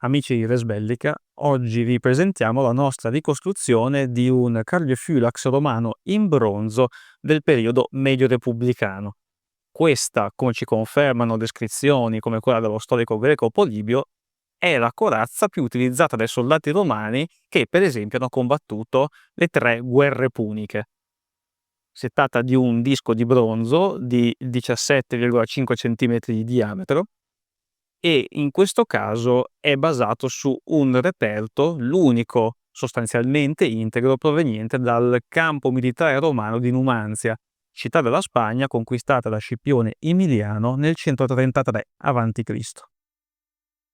Amici di Res Bellica, oggi vi presentiamo la nostra ricostruzione di un cardiofylax romano in bronzo del periodo medio repubblicano. Questa, come ci confermano descrizioni come quella dello storico greco Polibio, è la corazza più utilizzata dai soldati romani che, per esempio, hanno combattuto le 3 guerre puniche. Si tratta di un disco di bronzo di 17,5 cm di diametro e in questo caso è basato su un reperto, l'unico sostanzialmente integro, proveniente dal campo militare romano di Numanzia, città della Spagna conquistata da Scipione Emiliano nel 133 a.C.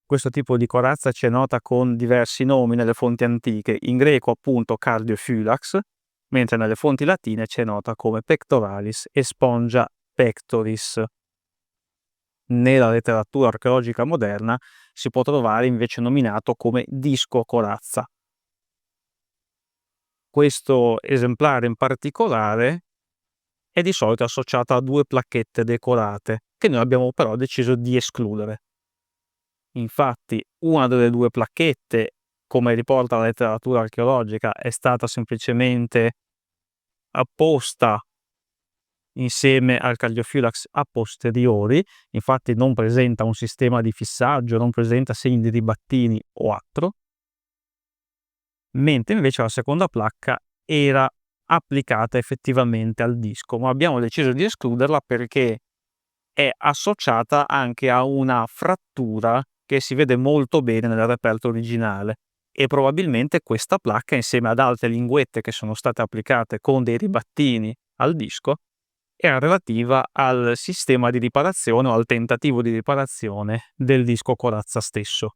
Questo tipo di corazza ci è nota con diversi nomi nelle fonti antiche, in greco appunto cardiophylax, mentre nelle fonti latine ci è nota come pectoralis e spongia pectoris. Nella letteratura archeologica moderna si può trovare invece nominato come disco corazza. Questo esemplare in particolare è di solito associato a 2 placchette decorate, che noi abbiamo però deciso di escludere. Infatti, una delle 2 placchette, come riporta la letteratura archeologica, è stata semplicemente apposta insieme al cardiophylax a posteriori, infatti non presenta un sistema di fissaggio, non presenta segni di ribattini o altro, mentre invece la seconda placca era applicata effettivamente al disco, ma abbiamo deciso di escluderla perché è associata anche a una frattura che si vede molto bene nel reperto originale e probabilmente questa placca, insieme ad altre linguette che sono state applicate con dei ribattini al disco, era relativa al sistema di riparazione o al tentativo di riparazione del disco corazza stesso.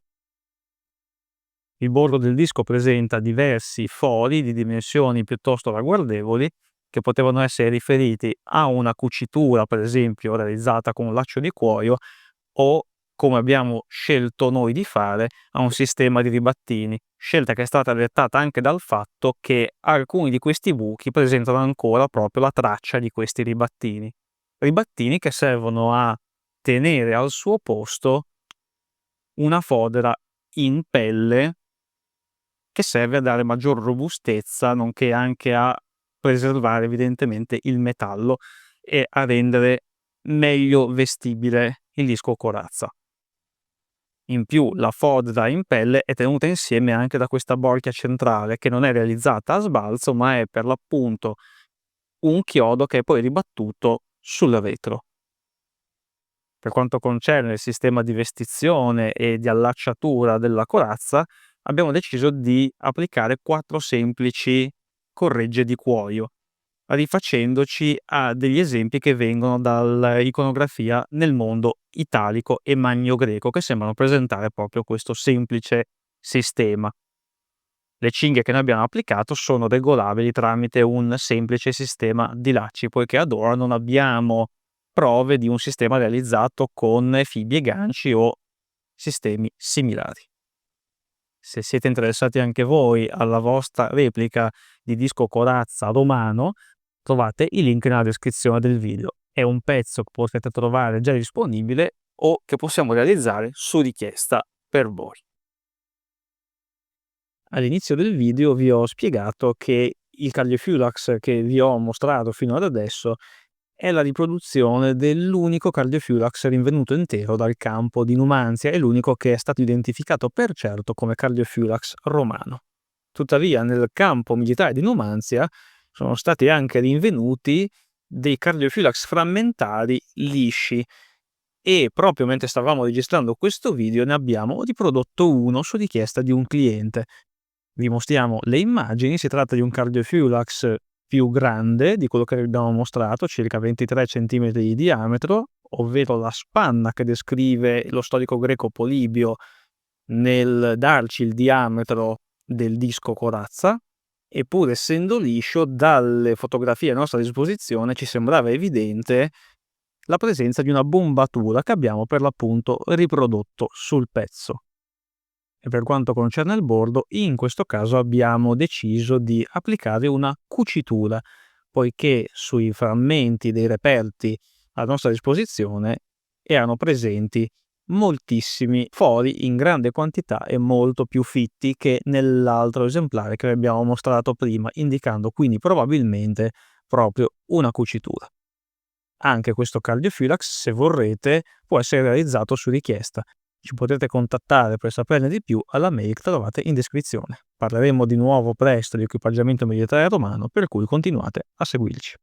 Il bordo del disco presenta diversi fori di dimensioni piuttosto ragguardevoli che potevano essere riferiti a una cucitura, per esempio, realizzata con un laccio di cuoio o, come abbiamo scelto noi di fare, a un sistema di ribattini, scelta che è stata dettata anche dal fatto che alcuni di questi buchi presentano ancora proprio la traccia di questi ribattini. Ribattini che servono a tenere al suo posto una fodera in pelle che serve a dare maggior robustezza, nonché anche a preservare evidentemente il metallo e a rendere meglio vestibile il disco corazza. In più la fodera in pelle è tenuta insieme anche da questa borchia centrale che non è realizzata a sbalzo, ma è per l'appunto un chiodo che è poi ribattuto sul retro. Per quanto concerne il sistema di vestizione e di allacciatura della corazza, abbiamo deciso di applicare 4 semplici corregge di cuoio, rifacendoci a degli esempi che vengono dall'iconografia nel mondo italico e magno-greco, che sembrano presentare proprio questo semplice sistema. Le cinghie che noi abbiamo applicato sono regolabili tramite un semplice sistema di lacci, poiché ad ora non abbiamo prove di un sistema realizzato con fibbie e ganci o sistemi similari. Se siete interessati anche voi alla vostra replica di disco corazza romano, trovate il link nella descrizione del video. È un pezzo che potete trovare già disponibile o che possiamo realizzare su richiesta per voi. All'inizio del video vi ho spiegato che il cardiophylax che vi ho mostrato fino ad adesso è la riproduzione dell'unico cardiophylax rinvenuto intero dal campo di Numanzia e l'unico che è stato identificato per certo come cardiophylax romano. Tuttavia nel campo militare di Numanzia sono stati anche rinvenuti dei cardiophylax frammentari lisci e proprio mentre stavamo registrando questo video ne abbiamo riprodotto uno su richiesta di un cliente. Vi mostriamo le immagini, si tratta di un cardiophylax più grande di quello che vi abbiamo mostrato, circa 23 cm di diametro, ovvero la spanna che descrive lo storico greco Polibio nel darci il diametro del disco corazza, e pur essendo liscio, dalle fotografie a nostra disposizione ci sembrava evidente la presenza di una bombatura che abbiamo per l'appunto riprodotto sul pezzo. E per quanto concerne il bordo, in questo caso abbiamo deciso di applicare una cucitura, poiché sui frammenti dei reperti a nostra disposizione erano presenti moltissimi fori in grande quantità e molto più fitti che nell'altro esemplare che abbiamo mostrato prima, indicando quindi probabilmente proprio una cucitura. Anche questo Cardiophylax, se vorrete, può essere realizzato su richiesta. Ci potete contattare per saperne di più alla mail che trovate in descrizione. Parleremo di nuovo presto di equipaggiamento militare romano, per cui continuate a seguirci.